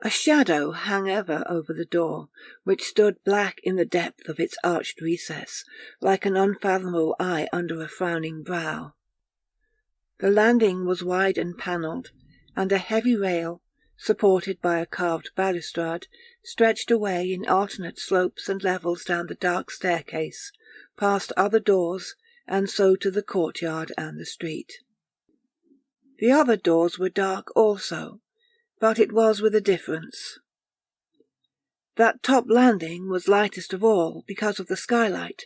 A shadow hung ever over the door, which stood black in the depth of its arched recess, like an unfathomable eye under a frowning brow. The landing was wide and panelled, and a heavy rail, supported by a carved balustrade, stretched away in alternate slopes and levels down the dark staircase, past other doors, and so to the courtyard and the street. The other doors were dark also, but it was with a difference. That top landing was lightest of all because of the skylight,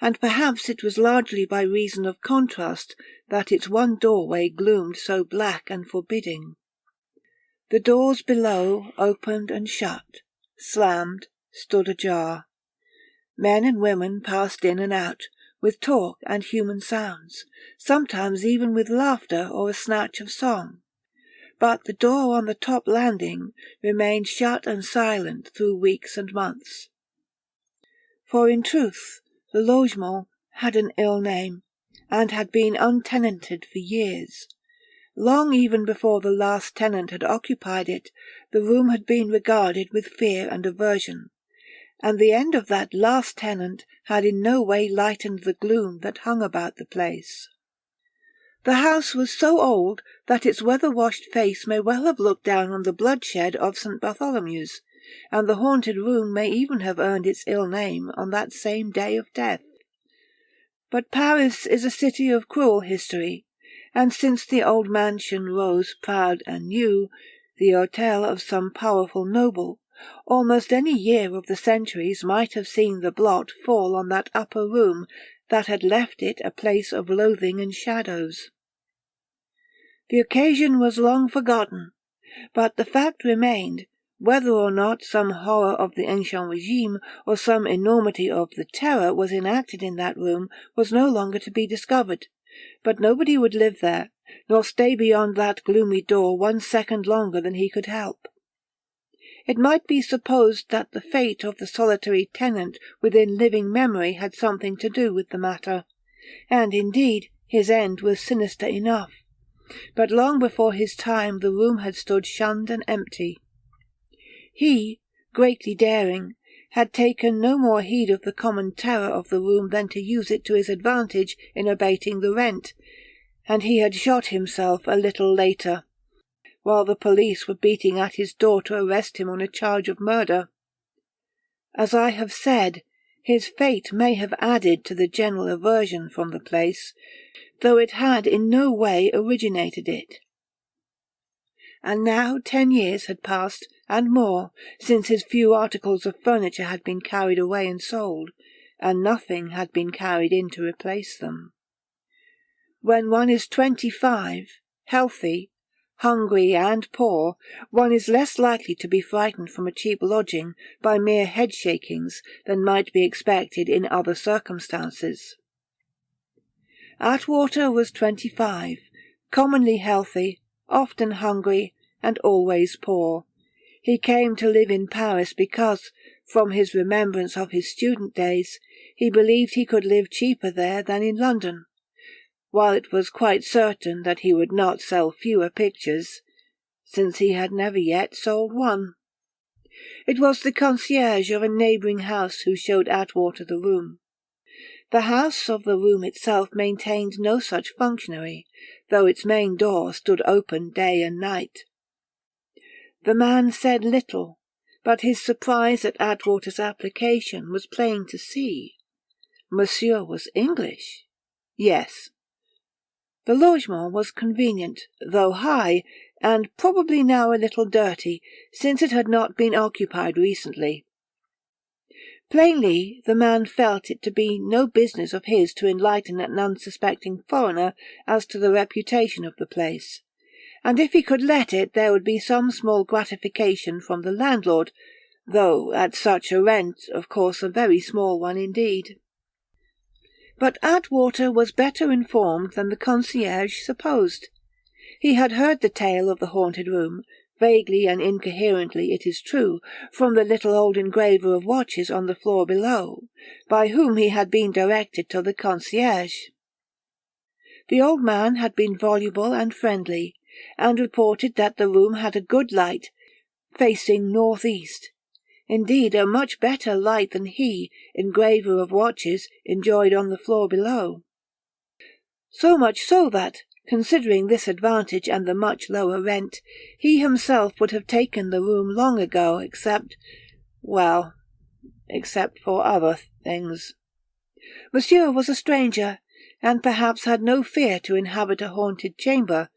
and perhaps it was largely by reason of contrast that its one doorway gloomed so black and forbidding. The doors below opened and shut, slammed, stood ajar. Men and women passed in and out, with talk and human sounds, sometimes even with laughter or a snatch of song. But the door on the top landing remained shut and silent through weeks and months. For in truth, the logement had an ill name, and had been untenanted for years. Long even before the last tenant had occupied it, the room had been regarded with fear and aversion, and the end of that last tenant had in no way lightened the gloom that hung about the place. The house was so old that its weather-washed face may well have looked down on the bloodshed of St. Bartholomew's, and the haunted room may even have earned its ill name on that same day of death. But Paris is a city of cruel history, and since the old mansion rose proud and new, the hotel of some powerful noble, almost any year of the centuries might have seen the blot fall on that upper room that had left it a place of loathing and shadows. The occasion was long forgotten, but the fact remained, whether or not some horror of the Ancient Regime or some enormity of the Terror was enacted in that room was no longer to be discovered, but nobody would live there, nor stay beyond that gloomy door 1 second longer than he could help. It might be supposed that the fate of the solitary tenant within living memory had something to do with the matter, and indeed his end was sinister enough. But long before his time the room had stood shunned and empty. He, greatly daring, had taken no more heed of the common terror of the room than to use it to his advantage in abating the rent, and he had shot himself a little later, while the police were beating at his door to arrest him on a charge of murder. As I have said, his fate may have added to the general aversion from the place, though it had in no way originated it. And now 10 years had passed, and more, since his few articles of furniture had been carried away and sold, and nothing had been carried in to replace them. When one is 25, healthy, hungry and poor, one is less likely to be frightened from a cheap lodging by mere head-shakings than might be expected in other circumstances. Atwater was 25, commonly healthy, often hungry, and always poor. He came to live in Paris because, from his remembrance of his student days, he believed he could live cheaper there than in London, while it was quite certain that he would not sell fewer pictures, since he had never yet sold one. It was the concierge of a neighbouring house who showed Atwater the room. The house of the room itself maintained no such functionary, though its main door stood open day and night. The man said little, but his surprise at Atwater's application was plain to see. Monsieur was English. Yes. The logement was convenient, though high, and probably now a little dirty, since it had not been occupied recently. Plainly, the man felt it to be no business of his to enlighten an unsuspecting foreigner as to the reputation of the place, and if he could let it there would be some small gratification from the landlord, though at such a rent, of course, a very small one indeed. But Atwater was better informed than the concierge supposed. He had heard the tale of the haunted room, vaguely and incoherently it is true, from the little old engraver of watches on the floor below, by whom he had been directed to the concierge. The old man had been voluble and friendly, and reported that the room had a good light, facing northeast. Indeed, a much better light than he, engraver of watches, enjoyed on the floor below. So much so that, considering this advantage and the much lower rent, he himself would have taken the room long ago, except for other things. Monsieur was a stranger, and perhaps had no fear to inhabit a haunted chamber,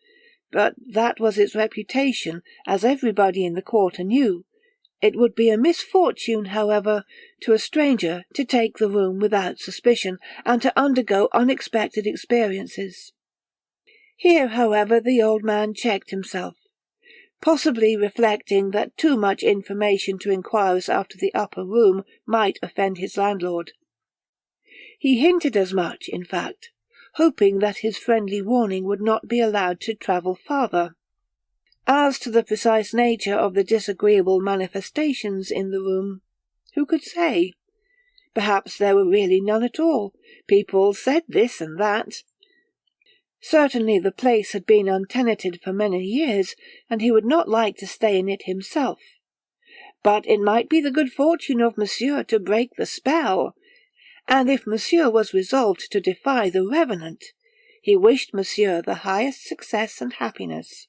but that was its reputation, as everybody in the quarter knew. It would be a misfortune, however, to a stranger to take the room without suspicion, and to undergo unexpected experiences. Here, however, the old man checked himself, possibly reflecting that too much information to inquirers after the upper room might offend his landlord. He hinted as much, in fact, hoping that his friendly warning would not be allowed to travel farther. As to the precise nature of the disagreeable manifestations in the room, who could say? Perhaps there were really none at all. People said this and that. Certainly the place had been untenanted for many years, and he would not like to stay in it himself. But it might be the good fortune of Monsieur to break the spell, and if Monsieur was resolved to defy the revenant, he wished Monsieur the highest success and happiness.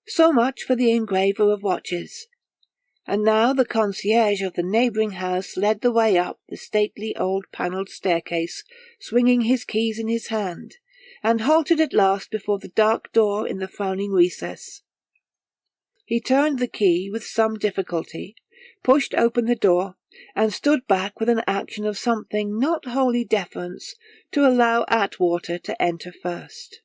So much for the engraver of watches. And now the concierge of the neighbouring house led the way up the stately old panelled staircase, swinging his keys in his hand, and halted at last before the dark door in the frowning recess. He turned the key with some difficulty, pushed open the door, and stood back with an action of something not wholly deference to allow Atwater to enter first.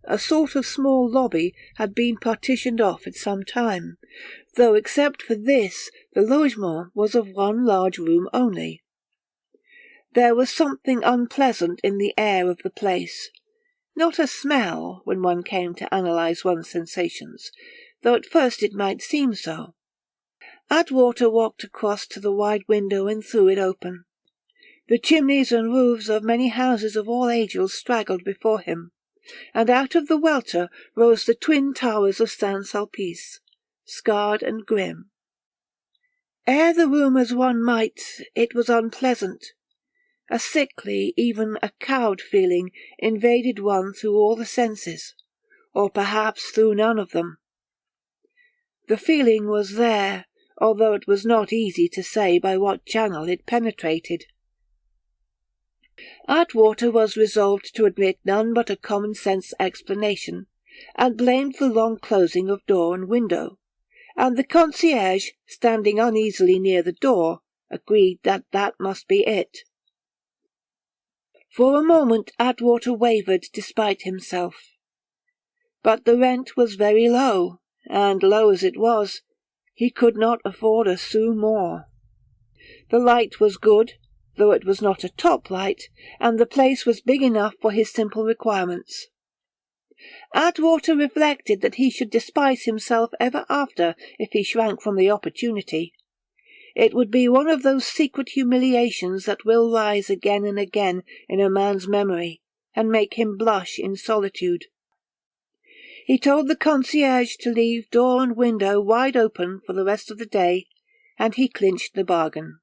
A sort of small lobby had been partitioned off at some time, though except for this the logement was of one large room only. There was something unpleasant in the air of the place, not a smell when one came to analyze one's sensations, though at first it might seem so. Atwater walked across to the wide window and threw it open. The chimneys and roofs of many houses of all ages straggled before him, and out of the welter rose the twin towers of Saint-Sulpice, scarred and grim. Ere the room as one might, it was unpleasant. A sickly, even a cowed feeling invaded one through all the senses, or perhaps through none of them. The feeling was there, although it was not easy to say by what channel it penetrated. Atwater was resolved to admit none but a common-sense explanation, and blamed the long closing of door and window, and the concierge, standing uneasily near the door, agreed that that must be it. For a moment Atwater wavered despite himself. But the rent was very low, and low as it was, he could not afford a sou more. The light was good, though it was not a top light, and the place was big enough for his simple requirements. Atwater reflected that he should despise himself ever after if he shrank from the opportunity. It would be one of those secret humiliations that will rise again and again in a man's memory, and make him blush in solitude. He told the concierge to leave door and window wide open for the rest of the day, and he clinched the bargain.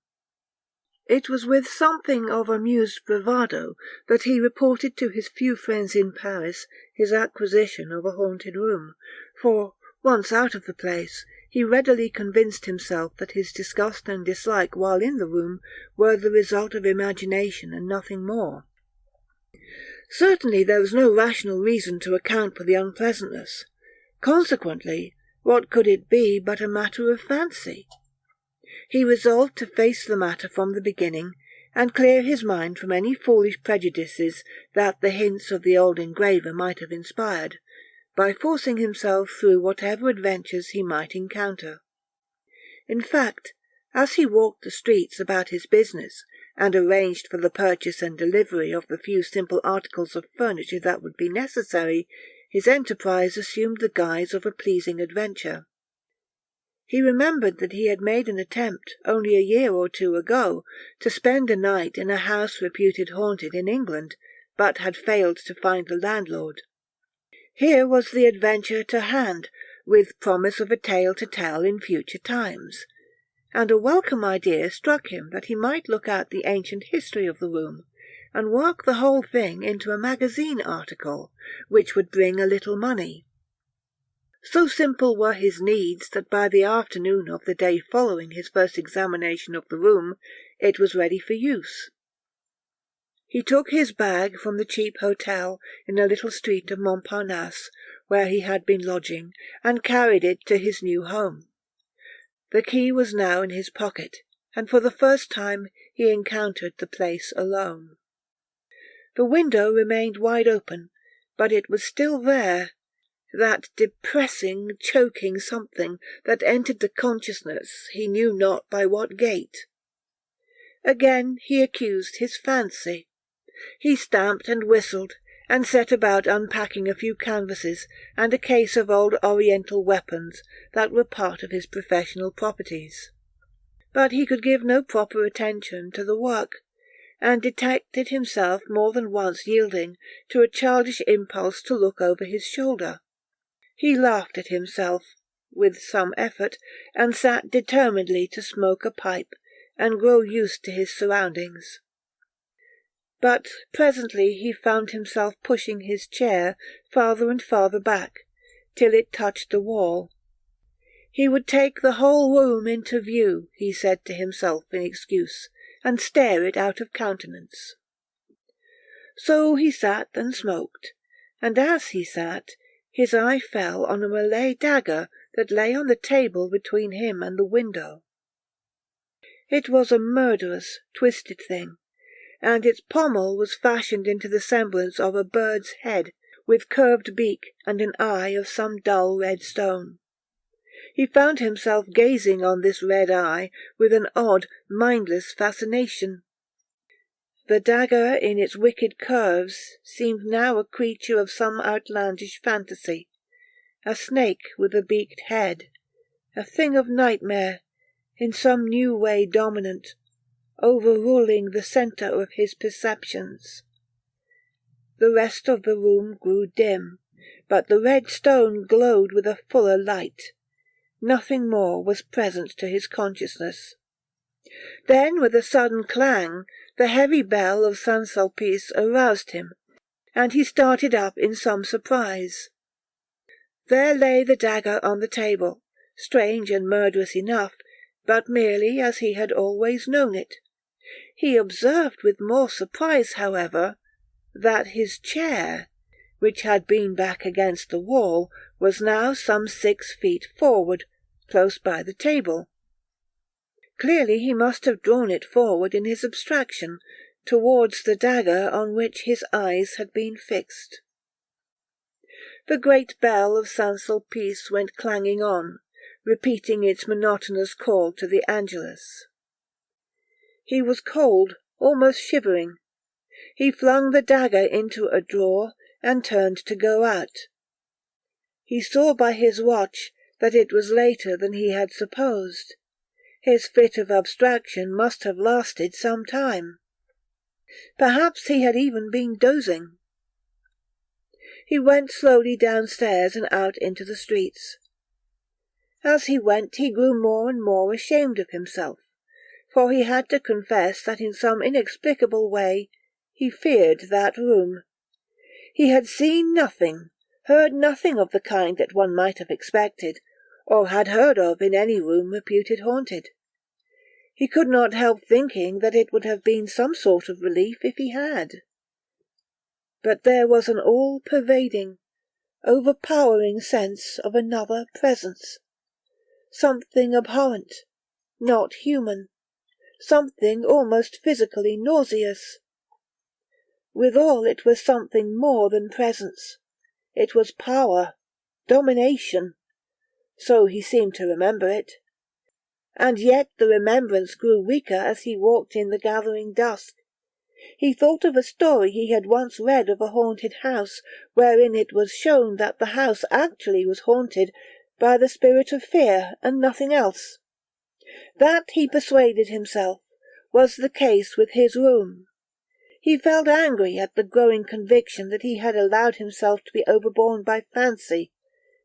It was with something of amused bravado that he reported to his few friends in Paris his acquisition of a haunted room, for, once out of the place, he readily convinced himself that his disgust and dislike while in the room were the result of imagination and nothing more. Certainly there was no rational reason to account for the unpleasantness. Consequently, what could it be but a matter of fancy? He resolved to face the matter from the beginning, and clear his mind from any foolish prejudices that the hints of the old engraver might have inspired, by forcing himself through whatever adventures he might encounter. In fact, as he walked the streets about his business, and arranged for the purchase and delivery of the few simple articles of furniture that would be necessary, his enterprise assumed the guise of a pleasing adventure. He remembered that he had made an attempt, only a year or two ago, to spend a night in a house reputed haunted in England, but had failed to find the landlord. Here was the adventure to hand, with promise of a tale to tell in future times, and a welcome idea struck him that he might look out the ancient history of the room, and work the whole thing into a magazine article, which would bring a little money. So simple were his needs that by the afternoon of the day following his first examination of the room, it was ready for use. He took his bag from the cheap hotel in a little street of Montparnasse, where he had been lodging, and carried it to his new home. The key was now in his pocket, and for the first time he encountered the place alone. The window remained wide open, but it was still there, that depressing, choking something that entered the consciousness he knew not by what gate. Again he accused his fancy. He stamped and whistled, and set about unpacking a few canvases and a case of old Oriental weapons that were part of his professional properties. But he could give no proper attention to the work, and detected himself more than once yielding to a childish impulse to look over his shoulder. He laughed at himself, with some effort, and sat determinedly to smoke a pipe and grow used to his surroundings. But presently he found himself pushing his chair farther and farther back, till it touched the wall. He would take the whole room into view, he said to himself in excuse, and stare it out of countenance. So he sat and smoked, and as he sat, his eye fell on a Malay dagger that lay on the table between him and the window. It was a murderous, twisted thing, and its pommel was fashioned into the semblance of a bird's head, with curved beak and an eye of some dull red stone. He found himself gazing on this red eye with an odd, mindless fascination. The dagger in its wicked curves seemed now a creature of some outlandish fantasy, a snake with a beaked head, a thing of nightmare, in some new way dominant, overruling the centre of his perceptions. The rest of the room grew dim, but the red stone glowed with a fuller light. Nothing more was present to his consciousness. Then, with a sudden clang, the heavy bell of Saint-Sulpice aroused him, and he started up in some surprise. There lay the dagger on the table, strange and murderous enough, but merely as he had always known it. He observed with more surprise, however, that his chair, which had been back against the wall, was now some 6 feet forward, close by the table. Clearly he must have drawn it forward in his abstraction, towards the dagger on which his eyes had been fixed. The great bell of Saint-Sulpice went clanging on, repeating its monotonous call to the Angelus. He was cold, almost shivering. He flung the dagger into a drawer and turned to go out. He saw by his watch that it was later than he had supposed. His fit of abstraction must have lasted some time. Perhaps he had even been dozing. He went slowly downstairs and out into the streets. As he went he grew more and more ashamed of himself, for he had to confess that in some inexplicable way he feared that room. He had seen nothing, heard nothing of the kind that one might have expected, or had heard of in any room reputed haunted. He could not help thinking that it would have been some sort of relief if he had. But there was an all-pervading, overpowering sense of another presence, something abhorrent, not human, something almost physically nauseous. Withal it was something more than presence. It was power, domination. So he seemed to remember it. And yet the remembrance grew weaker as he walked in the gathering dusk. He thought of a story he had once read of a haunted house, wherein it was shown that the house actually was haunted by the spirit of fear and nothing else. That, he persuaded himself, was the case with his room. He felt angry at the growing conviction that he had allowed himself to be overborne by fancy,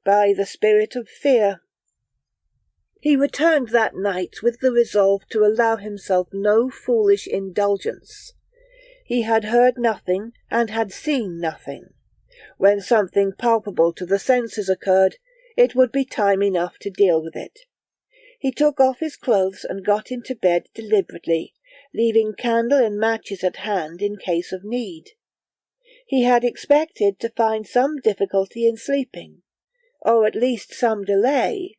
by the spirit of fear. He returned that night with the resolve to allow himself no foolish indulgence. He had heard nothing and had seen nothing. When something palpable to the senses occurred, it would be time enough to deal with it. He took off his clothes and got into bed deliberately, leaving candle and matches at hand in case of need. He had expected to find some difficulty in sleeping, or at least some delay,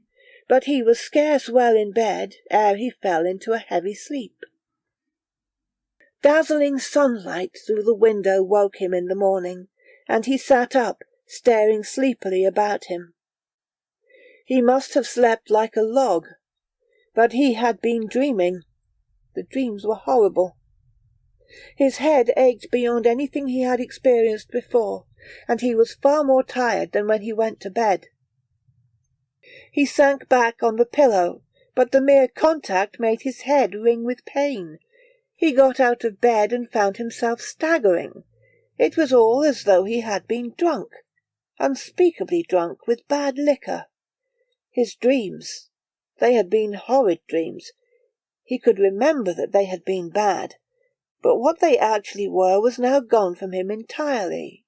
but he was scarce well in bed ere he fell into a heavy sleep. Dazzling sunlight through the window woke him in the morning, and he sat up, staring sleepily about him. He must have slept like a log, but he had been dreaming. The dreams were horrible. His head ached beyond anything he had experienced before, and he was far more tired than when he went to bed. He sank back on the pillow, but the mere contact made his head ring with pain. He got out of bed and found himself staggering. It was all as though he had been drunk, unspeakably drunk with bad liquor. His dreams, they had been horrid dreams. He could remember that they had been bad, but what they actually were was now gone from him entirely.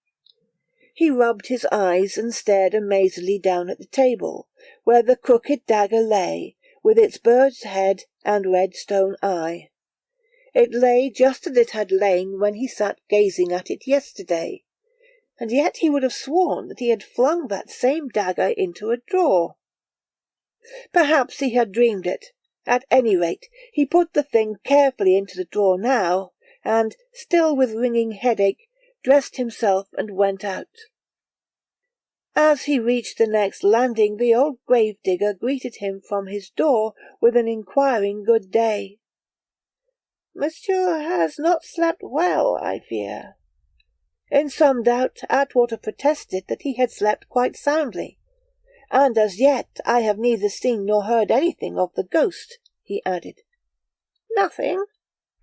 He rubbed his eyes and stared amazedly down at the table, where the crooked dagger lay, with its bird's head and red stone eye. It lay just as it had lain when he sat gazing at it yesterday, and yet he would have sworn that he had flung that same dagger into a drawer. Perhaps he had dreamed it. At any rate, he put the thing carefully into the drawer now, and, still with ringing headache, dressed himself and went out. As he reached the next landing, the old grave-digger greeted him from his door with an inquiring good day. "Monsieur has not slept well, I fear." In some doubt, Atwater protested that he had slept quite soundly. "And as yet I have neither seen nor heard anything of the ghost," he added. "Nothing?"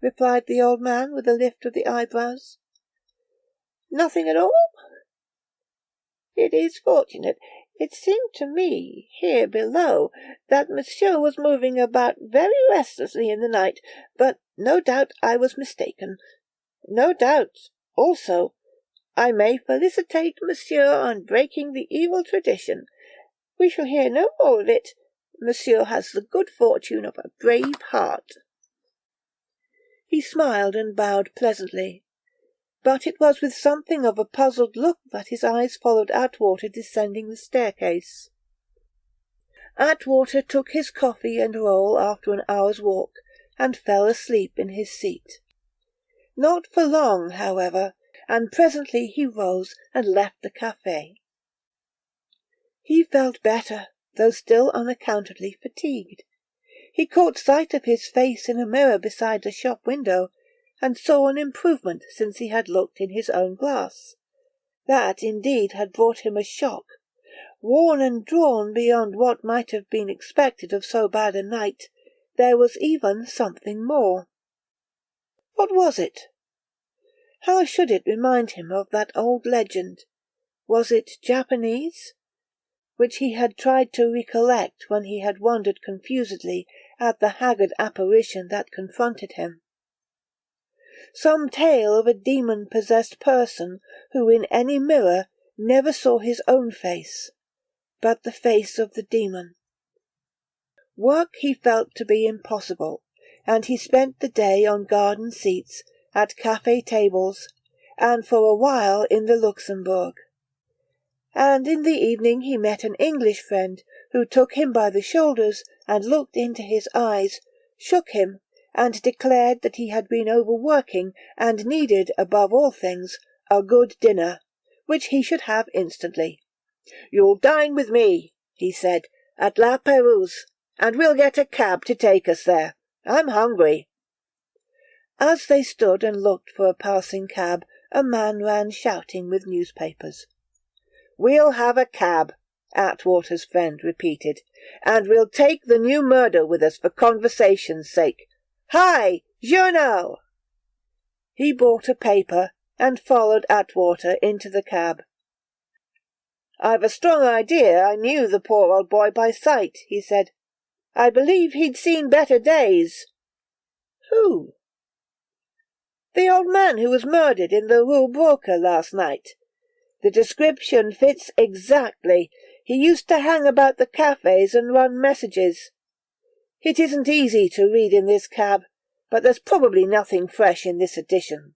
replied the old man with a lift of the eyebrows. "Nothing at all? It is fortunate. It seemed to me, here below, that monsieur was moving about very restlessly in the night, but no doubt I was mistaken. No doubt, also, I may felicitate monsieur on breaking the evil tradition. We shall hear no more of it. Monsieur has the good fortune of a brave heart." He smiled and bowed pleasantly, but it was with something of a puzzled look that his eyes followed Atwater descending the staircase. Atwater took his coffee and roll after an hour's walk, and fell asleep in his seat. Not for long, however, and presently he rose and left the café. He felt better, though still unaccountably fatigued. He caught sight of his face in a mirror beside the shop window, and saw an improvement since he had looked in his own glass. That, indeed, had brought him a shock. Worn and drawn beyond what might have been expected of so bad a night, there was even something more. What was it? How should it remind him of that old legend? Was it Japanese? Which he had tried to recollect when he had wondered confusedly at the haggard apparition that confronted him. Some tale of a demon-possessed person who in any mirror never saw his own face, but the face of the demon. Work he felt to be impossible, and he spent the day on garden seats, at café tables, and for a while in the Luxembourg. And in the evening he met an English friend who took him by the shoulders and looked into his eyes, shook him, and declared that he had been overworking and needed, above all things, a good dinner, which he should have instantly. "You'll dine with me," he said, "at La Pérouse, and we'll get a cab to take us there. I'm hungry." As they stood and looked for a passing cab, a man ran shouting with newspapers. "We'll have a cab," Atwater's friend repeated, "and we'll take the new murder with us for conversation's sake. Hi, journal!" He bought a paper and followed Atwater into the cab. "I've a strong idea I knew the poor old boy by sight," he said. "I believe he'd seen better days." "Who?" "The old man who was murdered in the Rue Broca last night. The description fits exactly. He used to hang about the cafes and run messages. It isn't easy to read in this cab, but there's probably nothing fresh in this edition.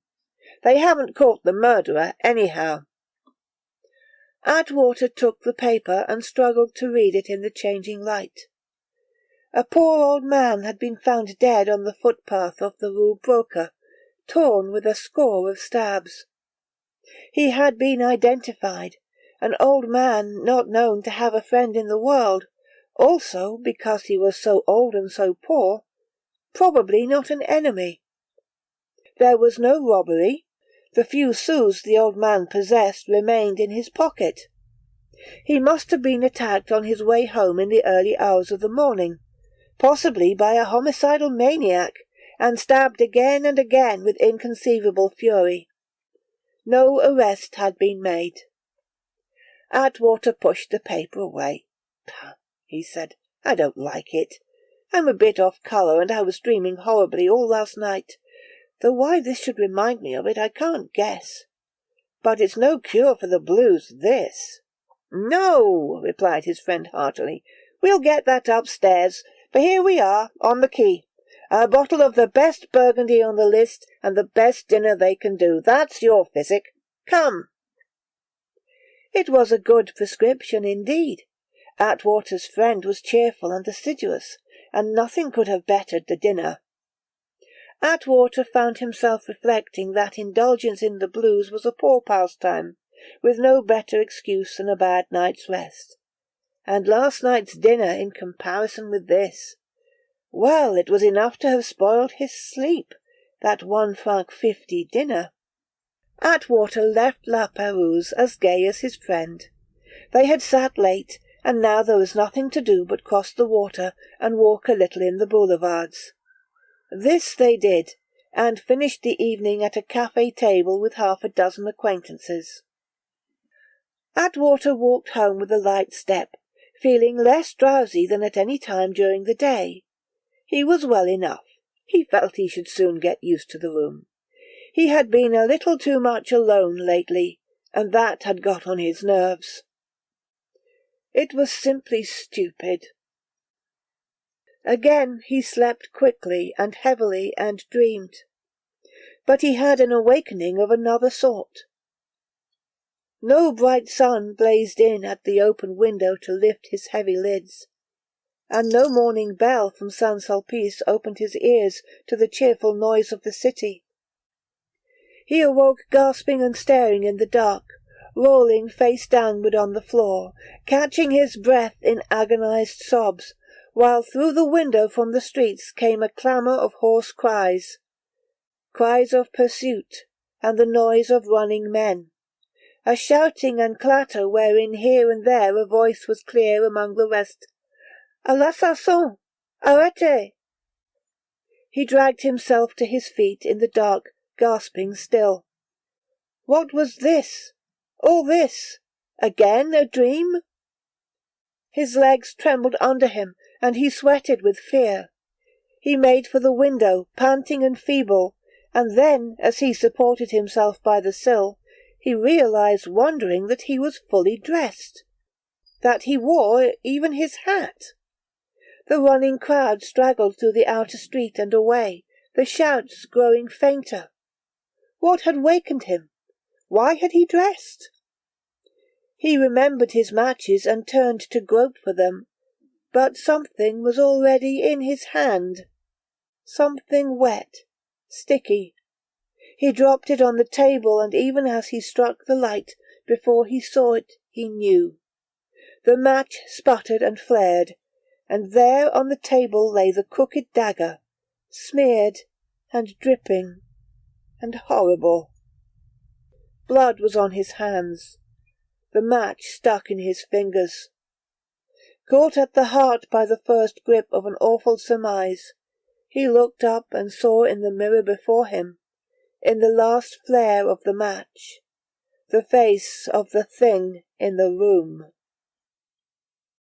They haven't caught the murderer, anyhow." Atwater took the paper and struggled to read it in the changing light. A poor old man had been found dead on the footpath of the Rue Broca, torn with a score of stabs. He had been identified, an old man not known to have a friend in the world, also, because he was so old and so poor, probably not an enemy. There was no robbery. The few sous the old man possessed remained in his pocket. He must have been attacked on his way home in the early hours of the morning, possibly by a homicidal maniac, and stabbed again and again with inconceivable fury. No arrest had been made. Atwater pushed the paper away. He said, "I don't like it. I'm a bit off colour, and I was dreaming horribly all last night. Though why this should remind me of it, I can't guess. But it's no cure for the blues, this." "No," replied his friend heartily. "We'll get that upstairs, for here we are, on the quay. A bottle of the best Burgundy on the list, and the best dinner they can do. That's your physic. Come." It was a good prescription indeed. Atwater's friend was cheerful and assiduous, and nothing could have bettered the dinner. Atwater found himself reflecting that indulgence in the blues was a poor pastime, with no better excuse than a bad night's rest. And last night's dinner in comparison with this, well, it was enough to have spoiled his sleep, that 1 franc 50 dinner. Atwater left La Pérouse as gay as his friend. They had sat late, and now there was nothing to do but cross the water and walk a little in the boulevards. This they did, and finished the evening at a café table with half a dozen acquaintances. Atwater walked home with a light step, feeling less drowsy than at any time during the day. He was well enough. He felt he should soon get used to the room. He had been a little too much alone lately, and that had got on his nerves. It was simply stupid. Again he slept quickly and heavily and dreamed. But he had an awakening of another sort. No bright sun blazed in at the open window to lift his heavy lids, and no morning bell from Saint-Sulpice opened his ears to the cheerful noise of the city. He awoke gasping and staring in the dark, rolling face downward on the floor, catching his breath in agonized sobs, while through the window from the streets came a clamour of hoarse cries, cries of pursuit, and the noise of running men, a shouting and clatter wherein here and there a voice was clear among the rest. "À l'assassin! Arrêtez!" He dragged himself to his feet in the dark, gasping still. What was this? All this? Again a dream? His legs trembled under him, and he sweated with fear. He made for the window, panting and feeble, and then, as he supported himself by the sill, he realized, wondering, that he was fully dressed, that he wore even his hat. The running crowd straggled through the outer street and away, the shouts growing fainter. What had wakened him? Why had he dressed? He remembered his matches and turned to grope for them, but something was already in his hand. Something wet, sticky. He dropped it on the table, and even as he struck the light, before he saw it, he knew. The match sputtered and flared, and there on the table lay the crooked dagger, smeared and dripping and horrible. Blood was on his hands. The match stuck in his fingers. Caught at the heart by the first grip of an awful surmise, he looked up and saw in the mirror before him, in the last flare of the match, the face of the thing in the room